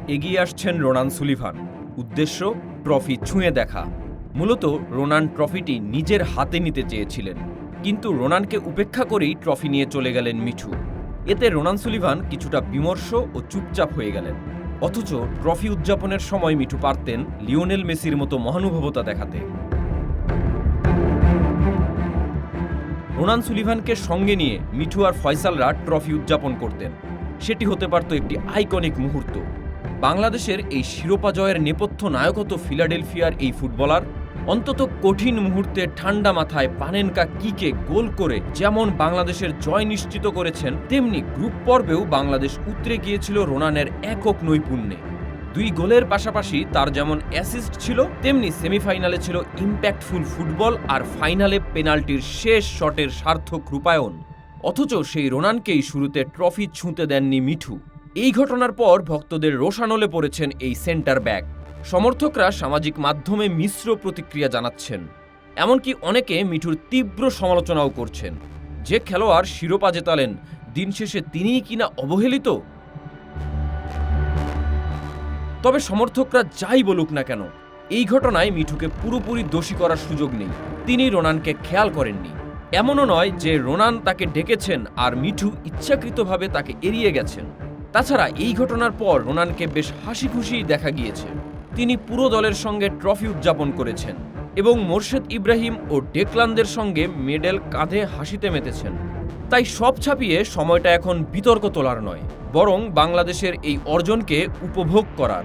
এগিয়ে আসছেন Ronan Sullivan. উদ্দেশ্য ট্রফি ছুঁয়ে দেখা। মূলত রোনান ট্রফিটি নিজের হাতে নিতে চেয়েছিলেন, কিন্তু রোনানকে উপেক্ষা করেই ট্রফি নিয়ে চলে গেলেন মিঠু। এতে রোনান সুলিভান কিছুটা বিমর্ষ ও চুপচাপ হয়ে গেলেন। অথচ ট্রফি উদযাপনের সময় মিঠু পারতেন লিওনেল মেসির মতো মহানুভবতা দেখাতে। রোনান সুলিভানকে সঙ্গে নিয়ে মিঠু আর ফয়সালরা ট্রফি উদযাপন করতেন। সেটি হতে পারত একটি আইকনিক মুহূর্ত। বাংলাদেশের এই শিরোপা জয়ের নেপথ্য নায়কত্ব ফিলাডেলফিয়ার এই ফুটবলার অন্তত কঠিন মুহূর্তে ঠান্ডা মাথায় পানেনকা কিকে গোল করে যেমন বাংলাদেশের জয় নিশ্চিত করেছেন, তেমনি গ্রুপ পর্বেও বাংলাদেশ উতরে গিয়েছিল রোনানের একক নৈপুণ্যে। 2 গোলের পাশাপাশি তার যেমন অ্যাসিস্ট ছিল, তেমনি সেমিফাইনালে ছিল ইম্প্যাক্টফুল ফুটবল আর ফাইনালে পেনাল্টির শেষ শটের সার্থক রূপায়ণ। অথচ সেই রোনানকেই শুরুতে ট্রফি ছুঁতে দেননি মিঠু। এই ঘটনার পর ভক্তদের রোষানলে পড়েছেন এই সেন্টার ব্যাক। সমর্থকরা সামাজিক মাধ্যমে মিশ্র প্রতিক্রিয়া জানাচ্ছেন। এমনকি অনেকে মিঠুর তীব্র সমালোচনাও করছেন। যে খেলোয়াড় শিরোপা জেতালেন, দিন শেষে তিনিই কিনা অবহেলিত। তবে সমর্থকরা যাই বলুক না কেন, এই ঘটনায় মিঠুকে পুরোপুরি দোষী করার সুযোগ নেই। তিনি রোনানকে খেয়াল করেননি। এমনও নয় যে রোনান তাকে ডেকেছেন আর মিঠু ইচ্ছাকৃতভাবে তাকে এড়িয়ে গেছেন। তাছাড়া এই ঘটনার পর রোনানকে বেশ হাসি খুশি দেখা গিয়েছে। তিনি পুরো দলের সঙ্গে ট্রফি উদযাপন করেছেন এবং মোর্শেদ ইব্রাহিম ও ডেকলানদের সঙ্গে মেডেল কাঁধে হাসিতে মেতেছেন। তাই সব ছাপিয়ে সময়টা এখন বিতর্ক তোলার নয়, বরং বাংলাদেশের এই অর্জনকে উপভোগ করার।